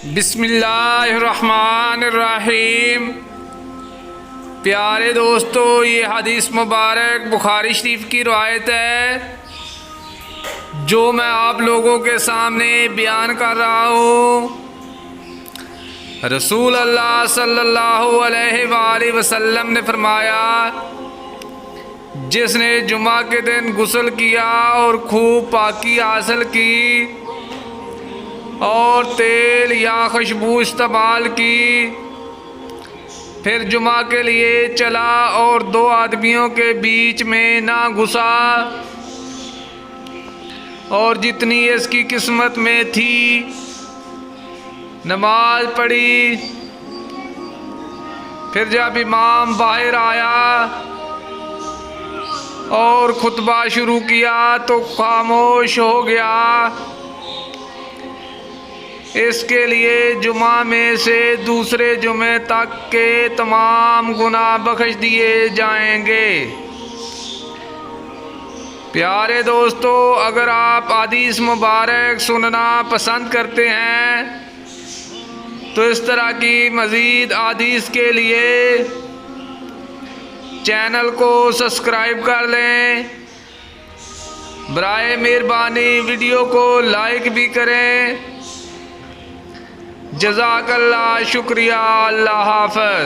बिस्मिल्लाहिर्रहमानिर्रहीम। प्यारे दोस्तों, ये हदीस मुबारक बुखारी शरीफ की रवायत है जो मैं आप लोगों के सामने बयान कर रहा हूँ। रसूल अल्लाह सल्लल्लाहु अलैहि वसल्लम ने फरमाया, जिसने जुमा के दिन गुस्ल किया और खूब पाकी हासिल की और तेल या खुशबू इस्तेमाल की, फिर जुमा के लिए चला और दो आदमियों के बीच में ना घुसा और जितनी इसकी किस्मत में थी नमाज पढ़ी। फिर जब इमाम बाहर आया और खुतबा शुरू किया तो खामोश हो गया। इसके लिए जुमा में से दूसरे जुमे तक के तमाम गुनाह बख्श दिए जाएंगे। प्यारे दोस्तों, अगर आप हदीस मुबारक सुनना पसंद करते हैं तो इस तरह की मज़ीद हदीस के लिए चैनल को सब्सक्राइब कर लें। बराए मेहरबानी वीडियो को लाइक भी करें। जज़ाकल्लाह, शुक्रिया, अल्लाह हाफ़िज़।